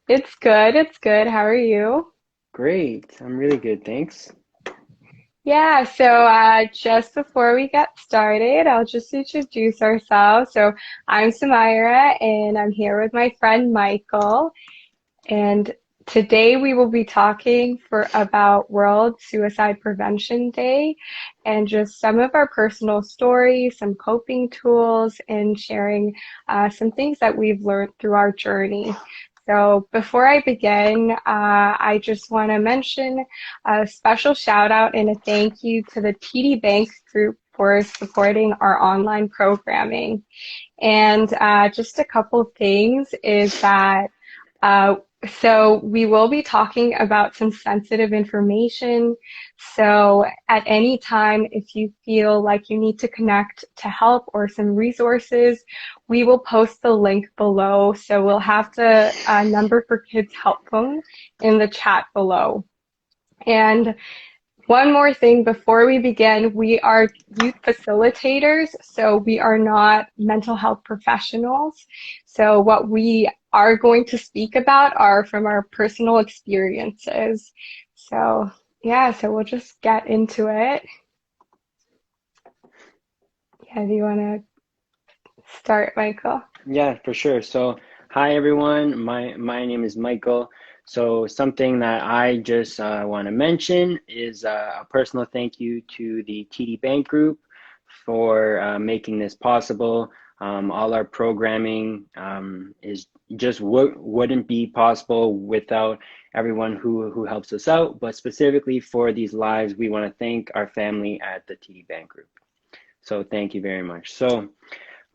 It's good. It's good. How are you? Great. I'm really good, thanks. Yeah, so just before we get started, I'll just introduce ourselves. So I'm Samira and I'm here with my friend Michael. And today we will be talking for about World Suicide Prevention Day and just some of our personal stories, some coping tools, and sharing some things that we've learned through our journey. So before I begin, I just want to mention a special shout out and a thank you to the TD Bank Group for supporting our online programming. And just a couple of things is that uh, so we will be talking about some sensitive information. So at any time, if you feel like you need to connect to help or some resources, we will post the link below. So we'll have the number for Kids Help Phone in the chat below. And one more thing before we begin, we are youth facilitators, so we are not mental health professionals. So what we are going to speak about are from our personal experiences. So yeah, so we'll just get into it. Yeah, do you want to start, Michael? Yeah, for sure. So, hi everyone. My name is Michael. So, something that I just want to mention is a personal thank you to the TD Bank Group for making this possible. All our programming is just wouldn't be possible without everyone who helps us out. But specifically for these lives, we want to thank our family at the TD Bank Group. So, thank you very much. So.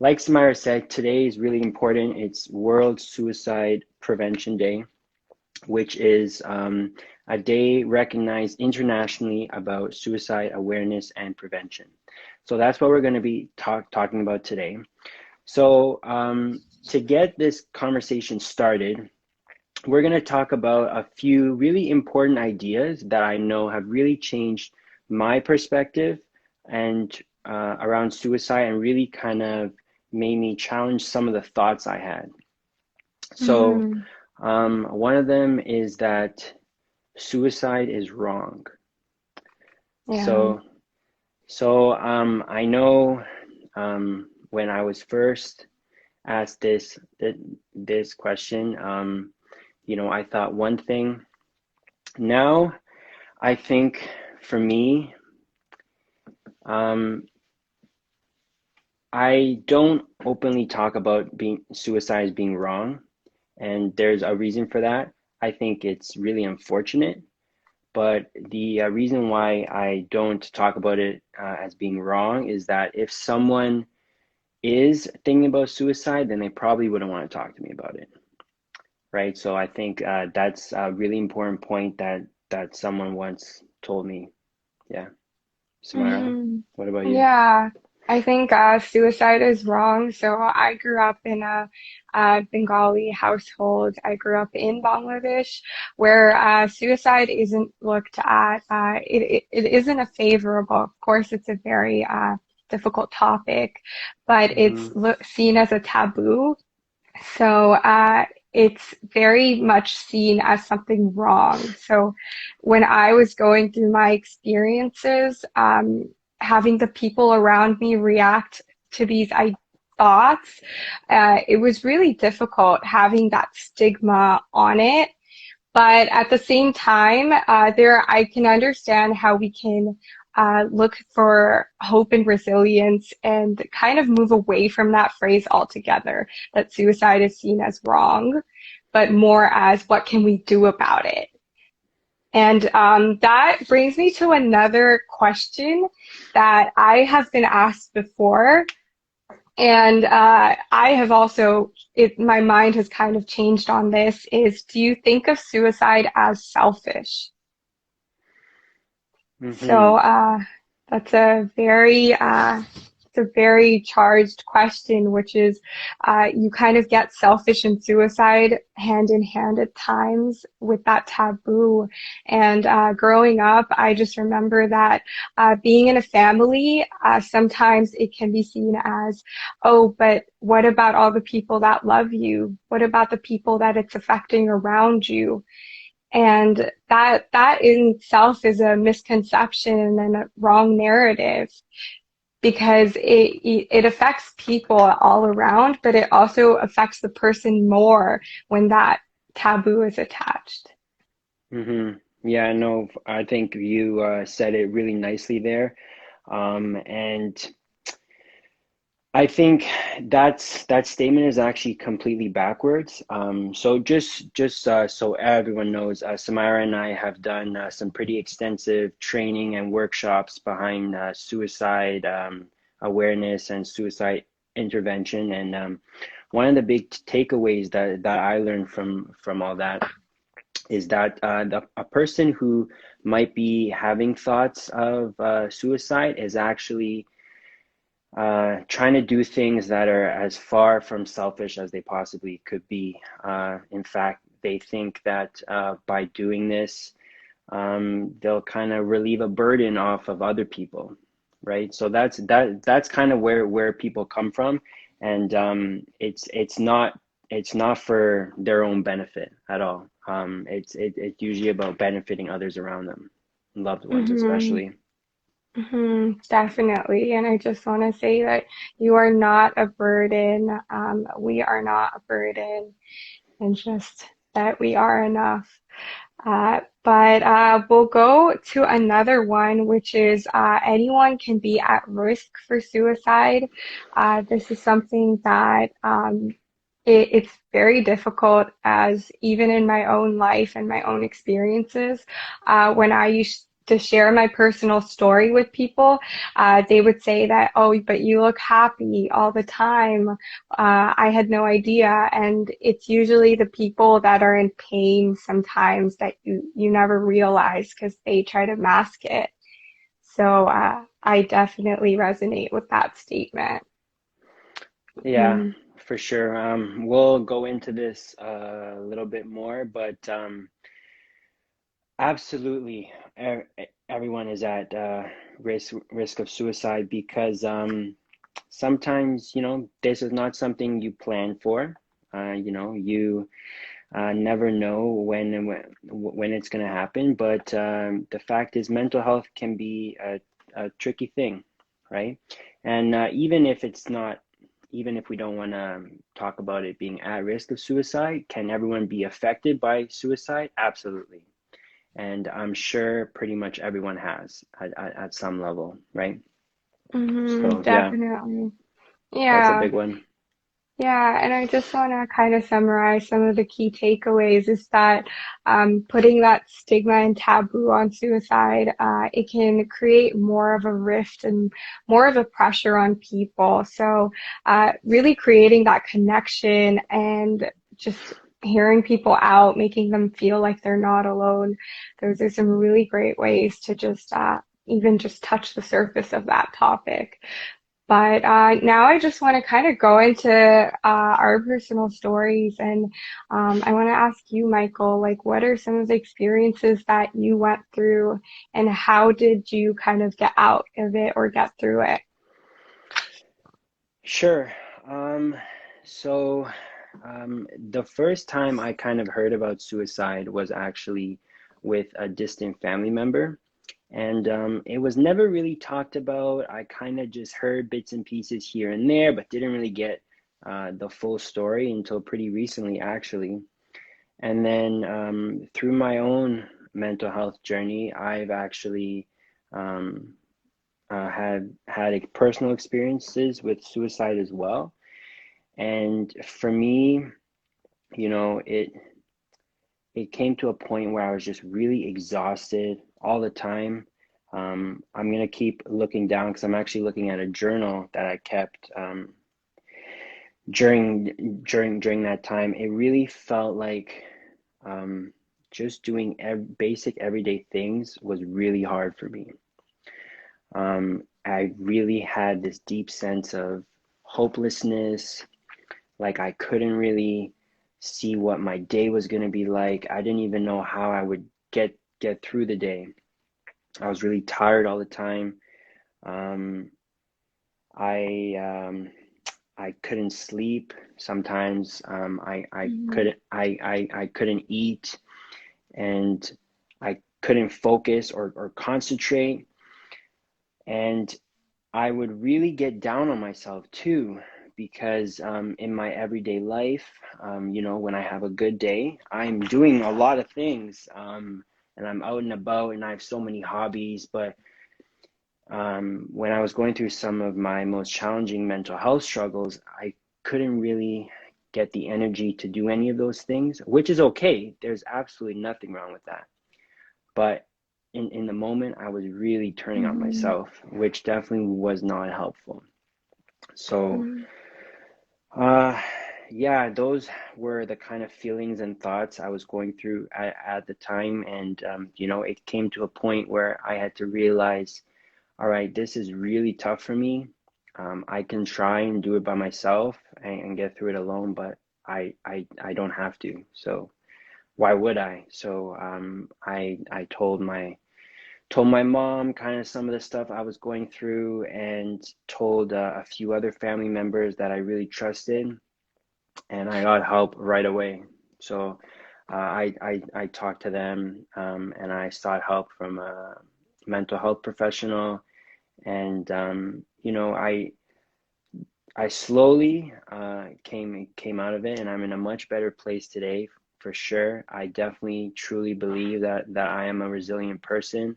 Like Samara said, today is really important. It's World Suicide Prevention Day, which is a day recognized internationally about suicide awareness and prevention. So that's what we're going to be talking about today. So to get this conversation started, we're going to talk about a few really important ideas that I know have really changed my perspective and around suicide and really kind of made me challenge some of the thoughts I had. So, Mm-hmm. one of them is that suicide is wrong. Yeah. So, I know when I was first asked this question, I thought one thing. Now, I think for me, um, I don't openly talk about being suicide as being wrong, and there's a reason for that. I think it's really unfortunate, but the reason why I don't talk about it as being wrong is that if someone is thinking about suicide, then they probably wouldn't want to talk to me about it, right? So I think that's a really important point that someone once told me. Yeah, Samara, Hmm. what about you? Yeah, I think suicide is wrong. So I grew up in a Bengali household. I grew up in Bangladesh, where suicide isn't looked at. It isn't a favorable. Of course, it's a very difficult topic, but it's Hmm. seen as a taboo. So it's very much seen as something wrong. So when I was going through my experiences, having the people around me react to these thoughts, it was really difficult having that stigma on it. But at the same time, I can understand how we can look for hope and resilience and kind of move away from that phrase altogether, that suicide is seen as wrong, but more as what can we do about it? And that brings me to another question that I have been asked before. And I have also, my mind has kind of changed on this, is do you think of suicide as selfish? So Hmm. that's a very it's a very charged question, which is you kind of get selfish and suicide hand in hand at times with that taboo. And growing up, I just remember that being in a family, sometimes it can be seen as, oh, but what about all the people that love you? What about the people that it's affecting around you? And that in itself is a misconception and a wrong narrative because it affects people all around, but it also affects the person more when that taboo is attached. Yeah, no, I think you said it really nicely there. And I think that statement is actually completely backwards. So just so everyone knows, Samira and I have done some pretty extensive training and workshops behind suicide awareness and suicide intervention. And one of the big takeaways that I learned from all that is that a person who might be having thoughts of suicide is actually trying to do things that are as far from selfish as they possibly could be. In fact, they think that by doing this, they'll kind of relieve a burden off of other people, right? So that's kind of where people come from, and it's not for their own benefit at all. It's usually about benefiting others around them, loved ones Mm-hmm. especially. Definitely. And I just want to say that you are not a burden. We are not a burden, and just that we are enough. But we'll go to another one, which is anyone can be at risk for suicide. This is something that it's very difficult, as even in my own life and my own experiences. When I used to share my personal story with people, they would say that, oh, but you look happy all the time. I had no idea. And it's usually the people that are in pain sometimes that you never realize because they try to mask it. So I definitely resonate with that statement. Yeah, Mm. for sure. We'll go into this a little bit more, but absolutely, everyone is at risk of suicide because sometimes, this is not something you plan for. You never know when it's going to happen, but the fact is, mental health can be a tricky thing, right? And even if we don't want to talk about it being at risk of suicide, can everyone be affected by suicide? Absolutely. And I'm sure pretty much everyone has at some level, right? So yeah, Definitely. that's a Yeah. big one. Yeah, and I just want to kind of summarize some of the key takeaways is that putting that stigma and taboo on suicide, it can create more of a rift and more of a pressure on people. So really creating that connection and just hearing people out, making them feel like they're not alone. Those are some really great ways to just even just touch the surface of that topic. But now I just want to kind of go into our personal stories, and I want to ask you, Michael, like, what are some of the experiences that you went through, and how did you kind of get out of it or get through it? Sure. So the first time I kind of heard about suicide was actually with a distant family member. And it was never really talked about. I kind of just heard bits and pieces here and there, but didn't really get the full story until pretty recently, actually. And then through my own mental health journey, I've actually um, had personal experiences with suicide as well. And for me, it came to a point where I was just really exhausted all the time. I'm gonna keep looking down because I'm actually looking at a journal that I kept during that time. It really felt like um, just doing basic everyday things was really hard for me. I really had this deep sense of hopelessness, like I couldn't really see what my day was going to be like. I didn't even know how I would get through the day. I was really tired all the time. Um, I I couldn't sleep. Sometimes Mhm. I couldn't eat, and I couldn't focus or concentrate. And I would really get down on myself too, because in my everyday life, when I have a good day, I'm doing a lot of things, and I'm out and about, and I have so many hobbies. But when I was going through some of my most challenging mental health struggles, I couldn't really get the energy to do any of those things, which is okay. There's absolutely nothing wrong with that. But in the moment, I was really turning on Mhm. myself, which definitely was not helpful. So, Mhm. uh, yeah, those were the kind of feelings and thoughts I was going through at the time. And, it came to a point where I had to realize, all right, this is really tough for me. I can try and do it by myself and get through it alone, but I don't have to. So why would I? So I told my mom kind of some of the stuff I was going through, and told a few other family members that I really trusted, and I got help right away. So I talked to them, and I sought help from a mental health professional, and I slowly came out of it, and I'm in a much better place today for sure. I definitely truly believe that I am a resilient person,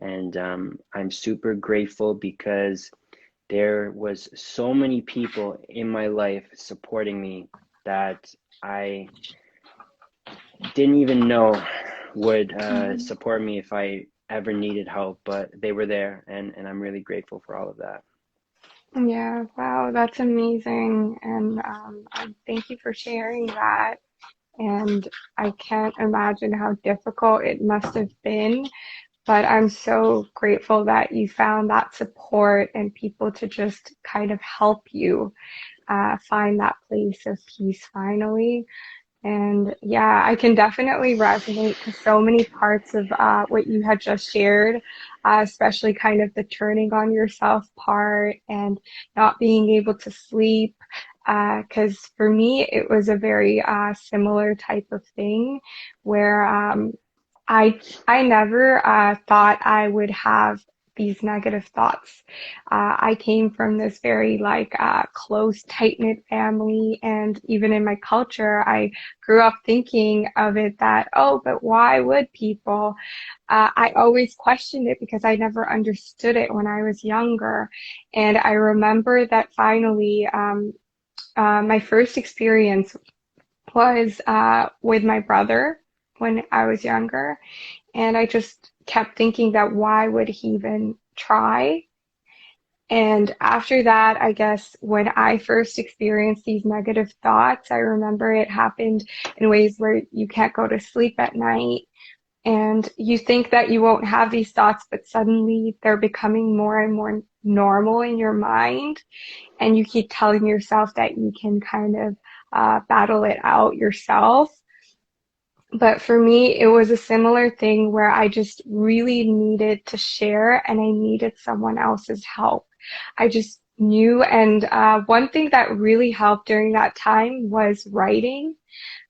and I'm super grateful because there was so many people in my life supporting me that I didn't even know would Mhm. support me if I ever needed help, but they were there, and I'm really grateful for all of that. Yeah, wow, that's amazing. And thank you for sharing that. And I can't imagine how difficult it must have been, but I'm so grateful that you found that support and people to just kind of help you find that place of peace finally. And yeah, I can definitely resonate to so many parts of what you had just shared, especially kind of the turning on yourself part and not being able to sleep. Because for me, it was a very similar type of thing where I never thought I would have these negative thoughts. I came from this very like close, tight-knit family, and even in my culture, I grew up thinking of it that, oh, but why would people? I always questioned it because I never understood it when I was younger. And I remember that finally, my first experience was with my brother when I was younger. And I just kept thinking that why would he even try? And after that, I guess when I first experienced these negative thoughts, I remember it happened in ways where you can't go to sleep at night and you think that you won't have these thoughts, but suddenly they're becoming more and more normal in your mind. And you keep telling yourself that you can kind of battle it out yourself. But for me, it was a similar thing where I just really needed to share and I needed someone else's help. I just knew. And one thing that really helped during that time was writing.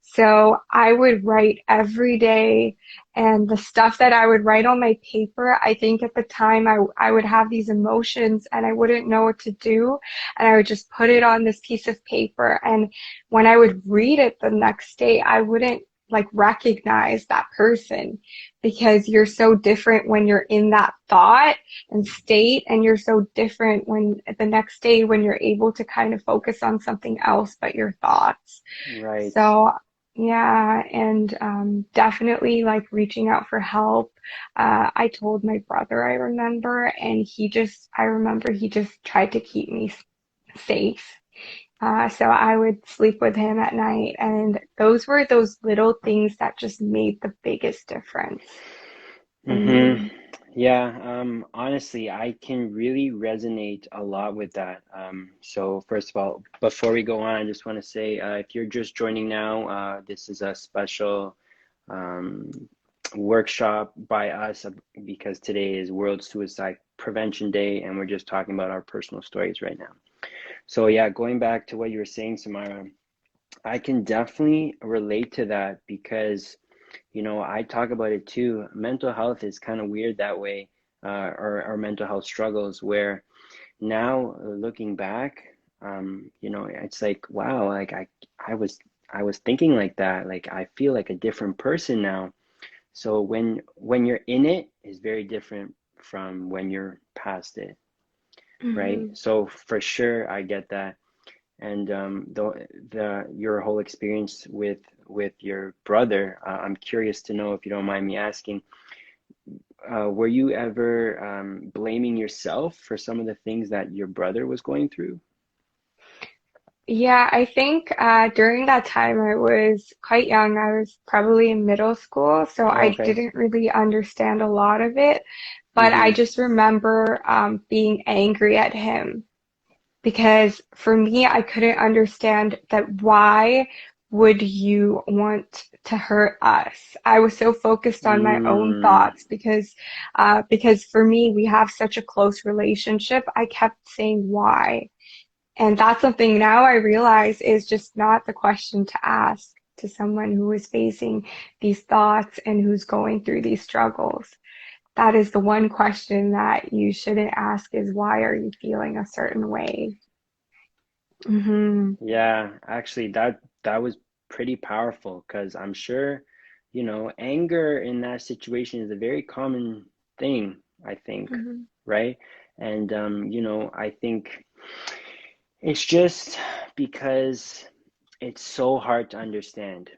So I would write every day, and the stuff that I would write on my paper, I think at the time I would have these emotions and I wouldn't know what to do. And I would just put it on this piece of paper. And when I would read it the next day, I wouldn't like recognize that person because you're so different when you're in that thought and state, and you're so different when the next day when you're able to kind of focus on something else but your thoughts. Right. So yeah, and definitely like reaching out for help. I told my brother, I remember, and I remember he just tried to keep me safe. So I would sleep with him at night, and those were those little things that just made the biggest difference for Mm-hmm. me. Yeah, honestly, I can really resonate a lot with that. So first of all, before we go on, I just want to say, if you're just joining now, this is a special um, workshop by us because today is World Suicide Prevention Day, and we're just talking about our personal stories right now. So yeah, going back to what you were saying, Samara, I can definitely relate to that because I talk about it too. Mental health is kind of weird that way, or mental health struggles, where now looking back, it's like, wow, like I was, I was thinking like that. Like I feel like a different person now. So when you're in it is very different from when you're past it, right? Hmm. So for sure, I get that. And the your whole experience with your brother, I'm curious to know if you don't mind me asking, were you ever blaming yourself for some of the things that your brother was going through? Yeah, I think during that time I was quite young. I was probably in middle school, so Oh, I okay. didn't really understand a lot of it. But I Mm-hmm. just remember being angry at him because for me, I couldn't understand that why would you want to hurt us? I was so focused on my own Mm, thoughts because for me, we have such a close relationship. I kept saying why. And that's something now I realize is just not the question to ask to someone who is facing these thoughts and who's going through these struggles. That is the one question that you shouldn't ask is why are you feeling a certain way? Hmm. yeah, actually, that was pretty powerful because I'm sure, anger in that situation is a very common thing, I think, Hmm. right? And I think it's just because it's so hard to understand.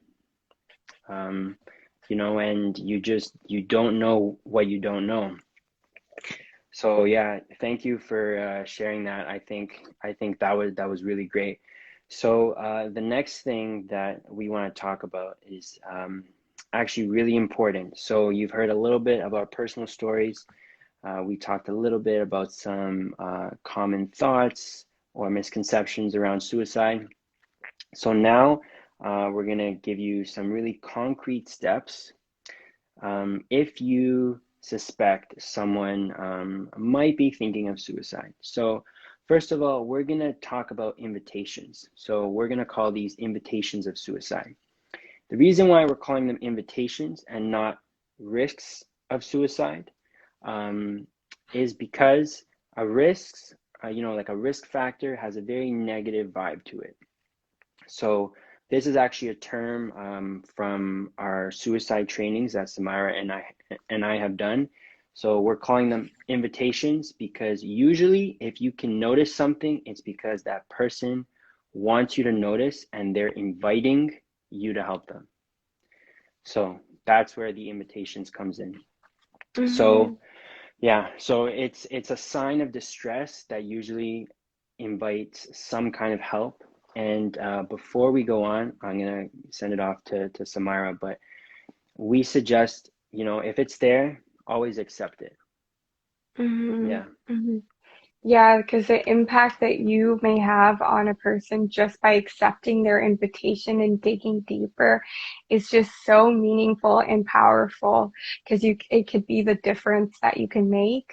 Um, and you don't know what you don't know. So yeah, thank you for sharing that. I think that was really great. So the next thing that we want to talk about is actually really important. So you've heard a little bit about personal stories. We talked a little bit about some common thoughts or misconceptions around suicide. So now we're gonna give you some really concrete steps if you suspect someone might be thinking of suicide. So, first of all, we're going to talk about invitations. So, we're going to call these invitations of suicide. The reason why we're calling them invitations and not risks of suicide um, is because a risks, like a risk factor has a very negative vibe to it. So this is actually a term from our suicide trainings that Samira and I have done. So we're calling them invitations because usually if you can notice something, it's because that person wants you to notice and they're inviting you to help them. So that's where the invitations comes in. Hmm. So yeah, so it's a sign of distress that usually invites some kind of help. And before we go on, I'm gonna send it off to Samira, but we suggest, if it's there, always accept it. Hmm. Yeah. Hmm. Yeah, because the impact that you may have on a person just by accepting their invitation and digging deeper is just so meaningful and powerful because it could be the difference that you can make.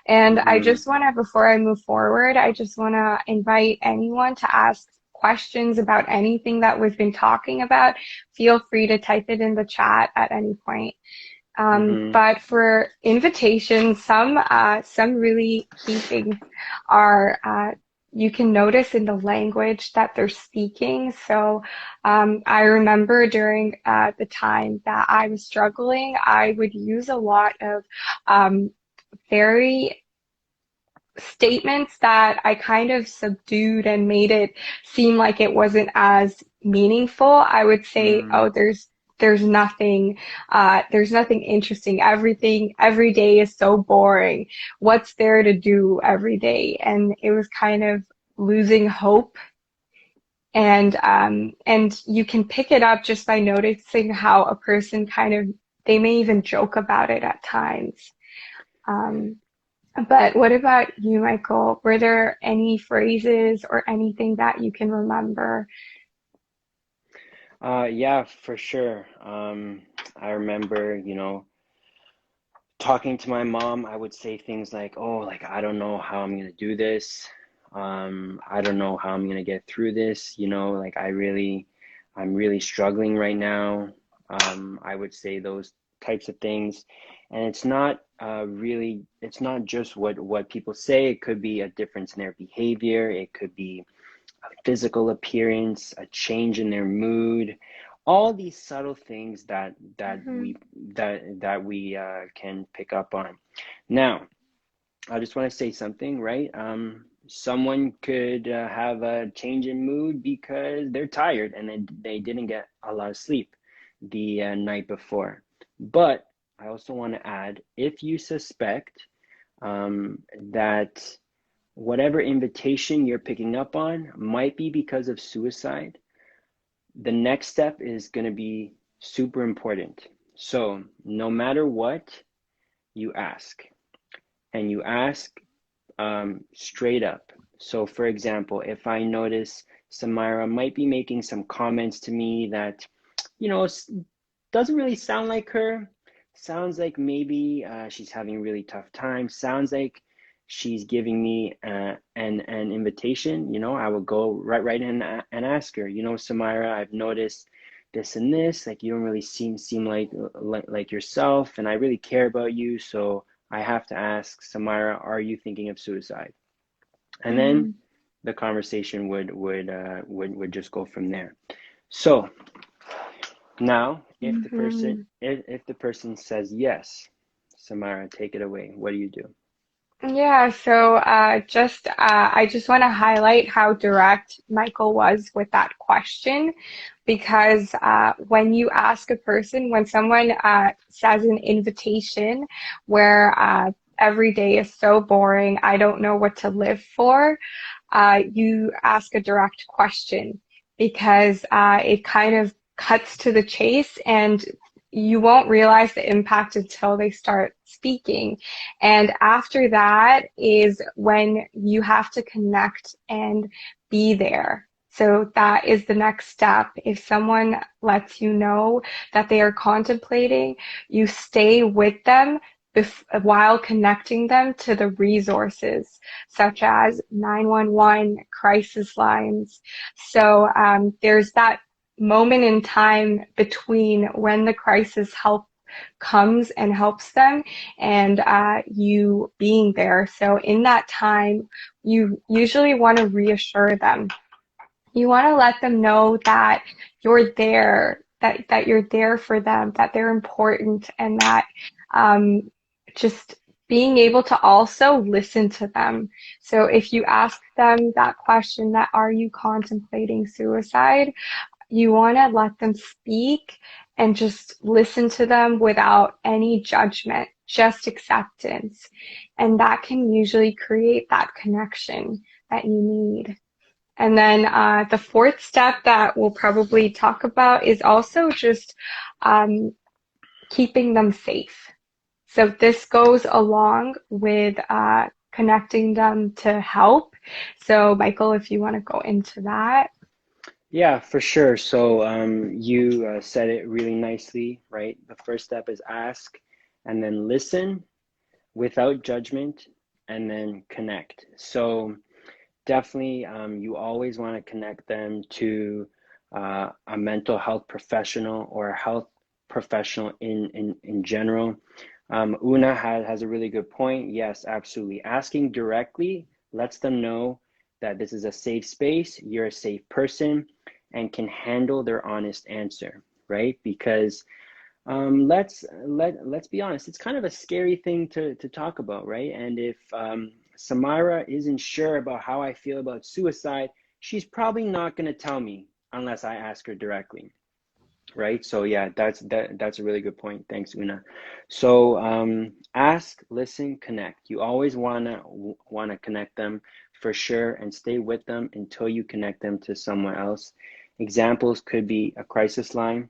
And I Mm-hmm. just want to, before I move forward, I just want to invite anyone to ask questions about anything that we've been talking about. Feel free to type it in the chat at any point. Mm-hmm. But for invitations, some really key things are you can notice in the language that they're speaking. So I remember during the time that I was struggling, I would use a lot of um, very statements that I kind of subdued and made it seem like it wasn't as meaningful. I would say, Mm-hmm. oh, there's nothing interesting. Every day is so boring. What's there to do every day? And it was kind of losing hope. And you can pick it up just by noticing how a person kind of, they may even joke about it at times. Um, but what about you, Michael? Were there any phrases or anything that you can remember? Yeah, for sure. I remember, talking to my mom, I would say things like, "Oh, like I don't know how I'm gonna do this. I don't know how I'm gonna get through this. Like I'm really struggling right now." I would say those types of things, and it's not really, it's not just what people say. It could be a difference in their behavior. It could be physical appearance, a change in their mood, all these subtle things Hmm. that we can pick up on. Now, I just want to say something, right? Someone could have a change in mood because they're tired and they didn't get a lot of sleep the night before. But I also want to add, if you suspect that whatever invitation you're picking up on might be because of suicide, the next step is going to be super important. So, no matter what, you ask, and you ask straight up. So, for example, if I notice Samira might be making some comments to me that, you know, doesn't really sound like her. Sounds like maybe she's having a really tough time. Sounds like she's giving me an invitation. I will go right in and ask her. Samira, I've noticed this and this. Like you don't really seem like yourself, and I really care about you. So I have to ask Samira, are you thinking of suicide? And then Hmm. the conversation would just go from there. So now, Hmm. if the person says yes, Samara, take it away. What do you do? Yeah, so I just want to highlight how direct Michael was with that question because when you ask a person, when someone says an invitation where every day is so boring, I don't know what to live for, you ask a direct question because it kind of cuts to the chase and you won't realize the impact until they start speaking. And after that is when you have to connect and be there. So that is the next step. If someone lets you know that they are contemplating, you stay with them while connecting them to the resources such as 911, crisis lines. So there's that moment in time between when the crisis help comes and helps them and you being there. So in that time, you usually want to reassure them. You want to let them know that you're there, that you're there for them, that they're important, and that um, just being able to also listen to them. So if you ask them that question, that are you contemplating suicide? You want to let them speak and just listen to them without any judgment, just acceptance. And that can usually create that connection that you need. And then the fourth step that we'll probably talk about is also just um, keeping them safe. So this goes along with connecting them to help. So, Michael, if you want to go into that. Yeah, for sure. So you said it really nicely, right? The first step is ask, and then listen without judgment, and then connect. So definitely, you always want to connect them to a mental health professional or a health professional in general. Una has a really good point. Yes, absolutely. Asking directly lets them know that this is a safe space, you're a safe person, and can handle their honest answer, right? Because let's be honest, it's kind of a scary thing to talk about, right? And if Samira isn't sure about how I feel about suicide, she's probably not going to tell me unless I ask her directly, right? So yeah, that's a really good point. Thanks, Una. So ask, listen, connect. You always wanna connect them for sure, and stay with them until you connect them to someone else. Examples could be a crisis line.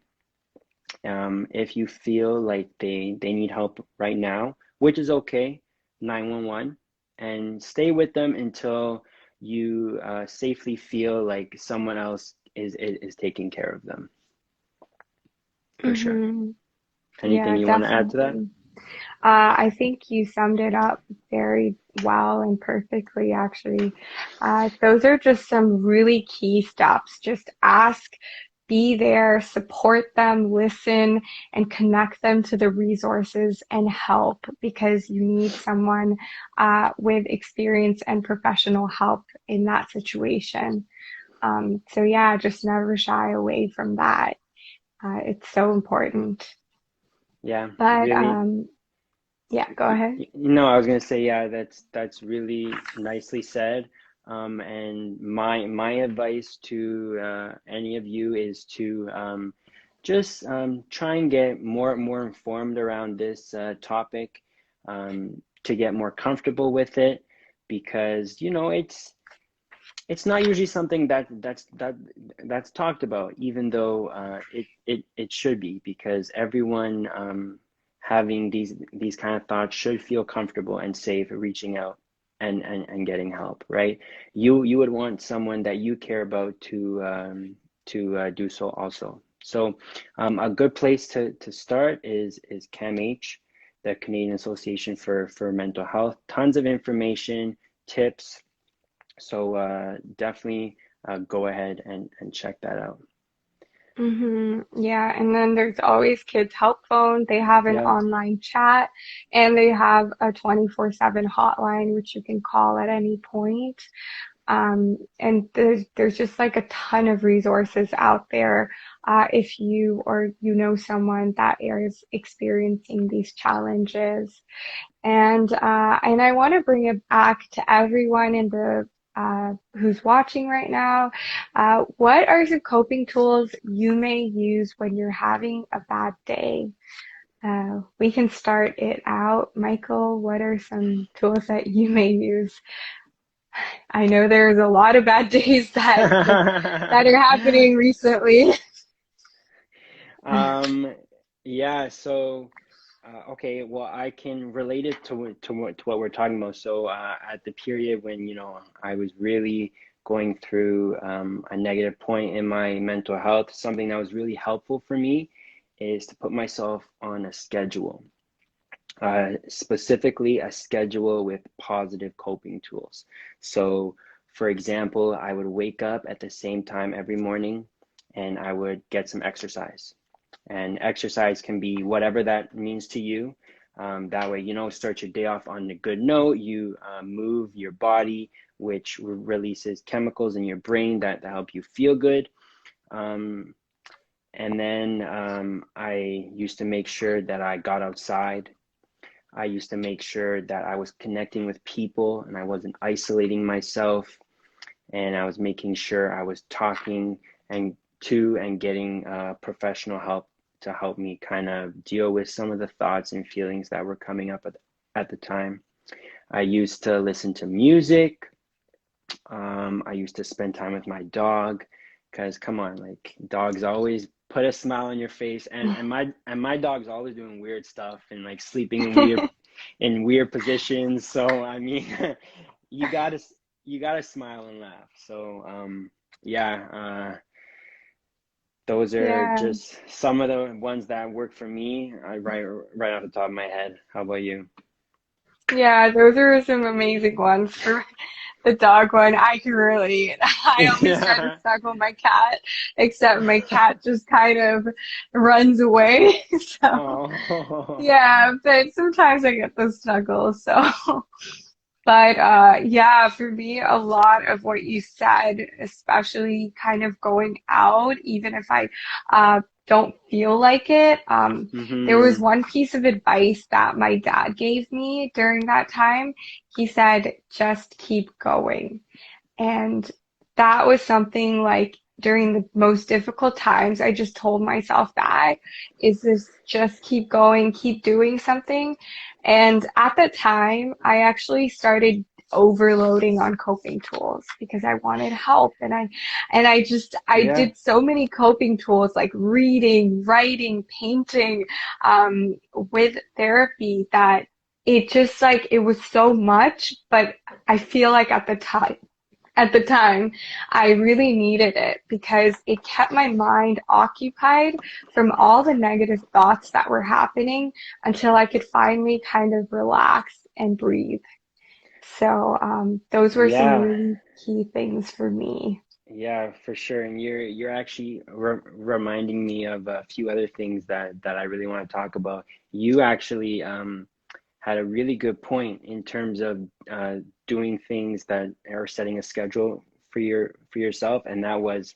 If you feel like they need help right now, which is okay, 911 and stay with them until you safely feel like someone else is taking care of them, for sure. Hmm. Anything Yeah, you want to add to that? definitely. I think you summed it up very well and perfectly, actually. Those are just some really key steps. Just ask, be there, support them, listen, and connect them to the resources and help because you need someone with experience and professional help in that situation. So yeah, just never shy away from that. It's so important. Yeah, But really. yeah, go ahead. No, I was gonna say, yeah, that's really nicely said. And my advice to any of you is to just try and get more informed around this topic, to get more comfortable with it, because it's not usually something that's talked about, even though it should be, because everyone having these kind of thoughts should feel comfortable and safe reaching out and getting help, right? You would want someone that you care about to do so also. So a good place to start is CAMH, the Canadian Association for Mental Health. Tons of information, tips, so definitely go ahead and check that out. Yeah, and then there's always Kids Help Phone. They have an Yeah. online chat and they have a 24/7 hotline which you can call at any point. And there's just like a ton of resources out there if you or you know someone that is experiencing these challenges. And I want to bring it back to everyone in the who's watching right now. What are some coping tools you may use when you're having a bad day? We can start it out. Michael, what are some tools that you may use? I know there's a lot of bad days that are happening recently. um, yeah, so okay, well, I can relate it to what we're talking about. So at the period when, I was really going through a negative point in my mental health, something that was really helpful for me is to put myself on a schedule. Specifically a schedule with positive coping tools. So, for example, I would wake up at the same time every morning and I would get some exercise. And exercise can be whatever that means to you. That way, start your day off on a good note. You move your body, which releases chemicals in your brain that help you feel good. Um, and then I used to make sure that I got outside. I used to make sure that I was connecting with people and I wasn't isolating myself. And I was making sure I was talking and getting professional help to help me kind of deal with some of the thoughts and feelings that were coming up at the time. I used to listen to music. I used to spend time with my dog because come on, like dogs always put a smile on your face, and my dog's always doing weird stuff and like sleeping in weird positions. So I mean, you gotta you gotta smile and laugh. So yeah, those are Yeah, just some of the ones that work for me. Right off the top of my head. How about you? yeah, those are some amazing ones. For the dog one, I can relate. I always try to Yeah. snuggle my cat, except my cat just kind of runs away. So, Oh. yeah, but sometimes I get those snuggles. So, but yeah, for me, a lot of what you said, especially kind of going out, even if I don't feel like it, there was Mm-hmm. one piece of advice that my dad gave me during that time. He said, just keep going. And that was something like during the most difficult times, I just told myself that is this just keep going, keep doing something. And at the time, I actually started overloading on coping tools because I wanted help and I Yeah. did so many coping tools like reading, writing, painting with therapy that it just like it was so much, but I feel like at the time, I really needed it because it kept my mind occupied from all the negative thoughts that were happening until I could finally kind of relax and breathe. So, those were some Yeah, really key things for me. yeah, for sure. And you're actually reminding me of a few other things that I really want to talk about. You actually had a really good point in terms of doing things that are setting a schedule for yourself, and that was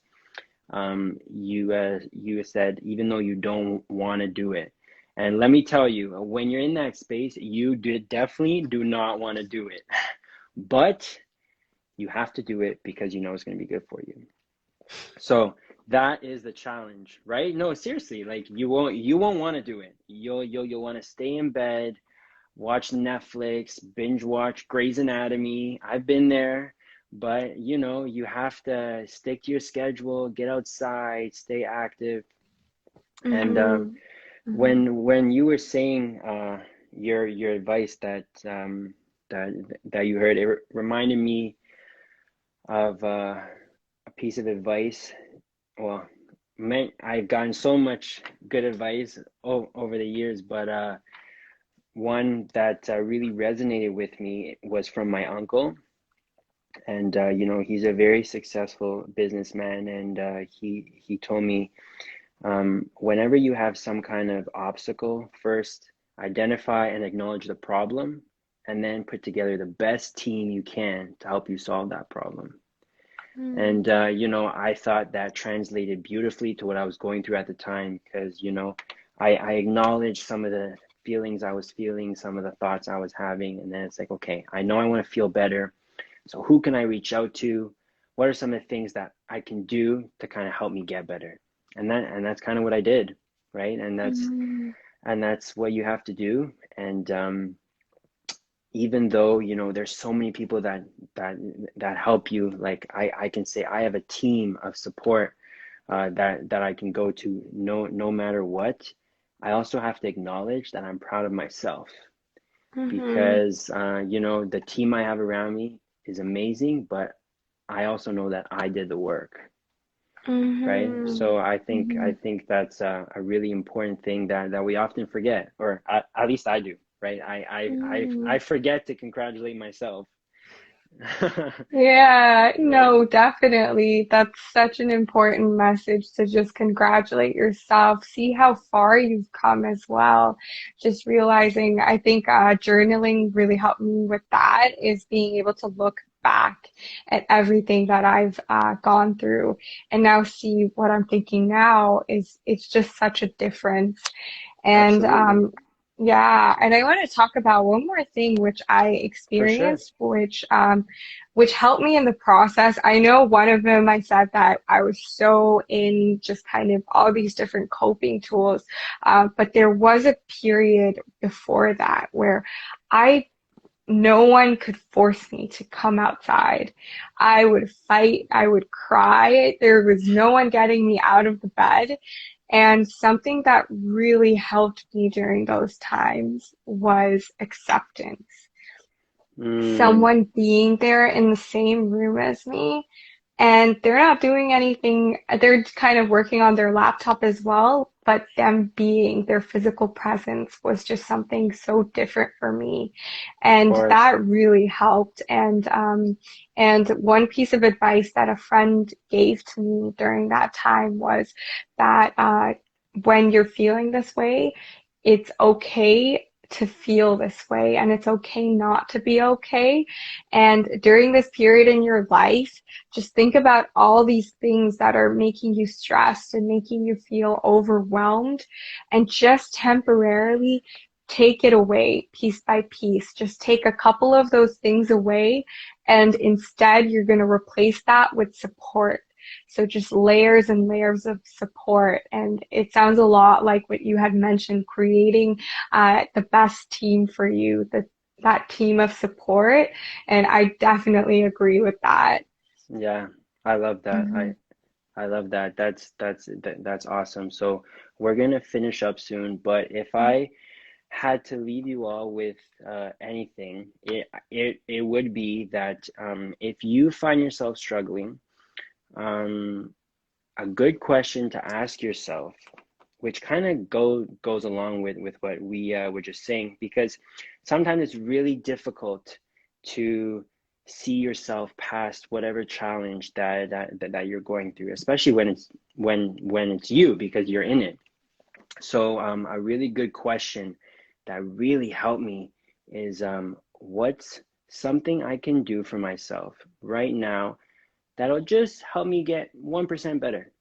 you said even though you don't want to do it. And let me tell you, when you're in that space, you did definitely do not want to do it, but you have to do it because you know it's going to be good for you. So that is the challenge, right? No, seriously, like you won't want to do it. You'll want to stay in bed, watch Netflix, binge watch Grey's Anatomy. I've been there, but you know, you have to stick to your schedule, get outside, stay active. And Mm-hmm. Mm-hmm. when you were saying your advice that that you heard, it reminded me of a piece of advice. Well, man, I've gotten so much good advice over the years, but one that really resonated with me was from my uncle. And you know, he's a very successful businessman, and he told me whenever you have some kind of obstacle, first identify and acknowledge the problem, and then put together the best team you can to help you solve that problem. And you know, I thought that translated beautifully to what I was going through at the time because, you know, I acknowledged some of the feelings I was feeling, some of the thoughts I was having, and then it's like, okay, I know I want to feel better. So who can I reach out to? What are some of the things that I can do to kind of help me get better? And that's kind of what I did, right? Mm-hmm. And that's what you have to do. And even though, you know, there's so many people that that help you, like I can say I have a team of support that I can go to no matter what. I also have to acknowledge that I'm proud of myself Mm-hmm. because you know, the team I have around me is amazing, but I also know that I did the work, right? Mm-hmm. So I Mm-hmm. think that's a really important thing that we often forget, or at least I do, right? I forget to congratulate myself. Yeah, Right? no, definitely. That's such an important message to just congratulate yourself, see how far you've come as well. Just realizing, I think journaling really helped me with that, is being able to look back at everything that I've gone through and now see what I'm thinking now is it's just such a difference. And Absolutely. yeah, and I want to talk about one more thing which I For sure. experienced, which helped me in the process. I know one of them I said that I was so in just kind of all these different coping tools, but there was a period before that where I no one could force me to come outside. I would fight, I would cry. There was no one getting me out of the bed. And something that really helped me during those times was acceptance. Mm, Someone being there in the same room as me, and they're not doing anything. They're kind of working on their laptop as well, but them being their physical presence was just something so different for me. of And course. that really helped. And one piece of advice that a friend gave to me during that time was that, when you're feeling this way, it's okay to feel this way and it's okay not to be okay. And during this period in your life, just think about all these things that are making you stressed and making you feel overwhelmed, and just temporarily take it away piece by piece. Just take a couple of those things away, and instead you're going to replace that with support. So just layers and layers of support. And it sounds a lot like what you had mentioned, creating the best team for you, that team of support. And I definitely agree with that. Yeah, I love that. Mhm. I love that. That's awesome. So we're gonna finish up soon, but if Mhm. I had to leave you all with anything, it would be that if you find yourself struggling, um, a good question to ask yourself, which kind of goes along with what we were just saying, because sometimes it's really difficult to see yourself past whatever challenge that you're going through, especially when it's you because you're in it. So a really good question that really helped me is what's something I can do for myself right now that'll just help me get 1% better,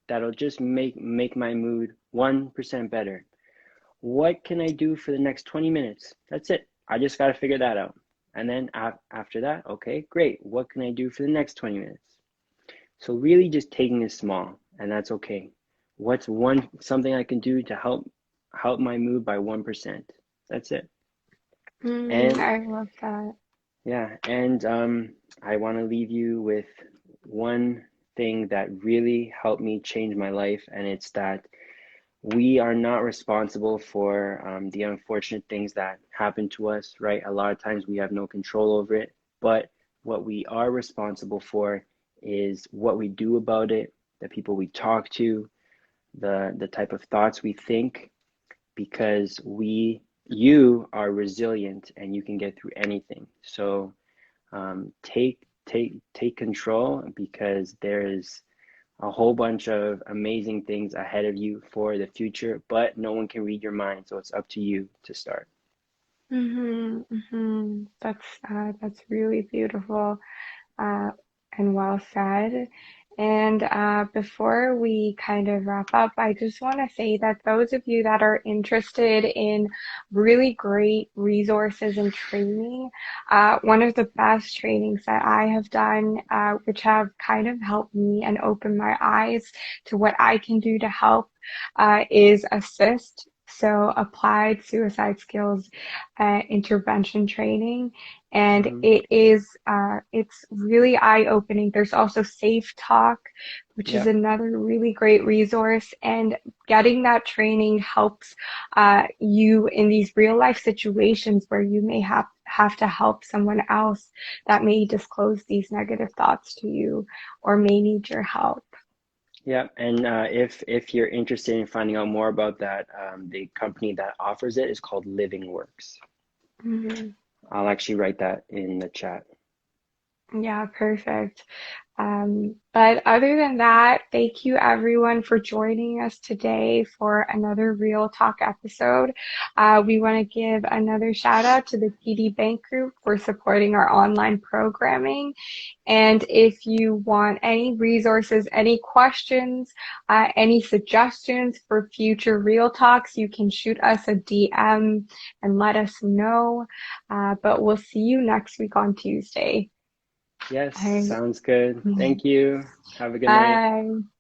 that'll just make my mood 1% better. What can I do for the next 20 minutes? That's it. I just got to figure that out. And then after that, okay, great. What can I do for the next 20 minutes? So really just taking it small, and that's okay. What's one something I can do to help my mood by 1%? That's it. And I love that. yeah, and I want to leave you with one thing that really helped me change my life, and it's that we are not responsible for the unfortunate things that happen to us, right? A lot of times we have no control over it, but what we are responsible for is what we do about it, the people we talk to, the type of thoughts we think, because you are resilient and you can get through anything. So take control because there is a whole bunch of amazing things ahead of you for the future, but no one can read your mind, so it's up to you to start. That's really beautiful. uh, and well said. And before we kind of wrap up, I just want to say that those of you that are interested in really great resources and training, one of the best trainings that I have done, which have kind of helped me and opened my eyes to what I can do to help, is ASSIST. So applied suicide skills intervention training, and Hmm. it's really eye-opening. There's also Safe Talk, which is Yep. another really great resource, and getting that training helps you in these real life situations where you may have to help someone else that may disclose these negative thoughts to you or may need your help. Yep. And if you're interested in finding out more about that, the company that offers it is called Living Works. Mhm. I'll actually write that in the chat. Yeah, perfect. But other than that, thank you everyone for joining us today for another Real Talk episode. We want to give another shout out to the TD Bank Group for supporting our online programming. And if you want any resources, any questions, any suggestions for future Real Talks, you can shoot us a DM and let us know. But we'll see you next week on Tuesday. Yes, All sounds good. right. Thank you. Have a good night. Bye.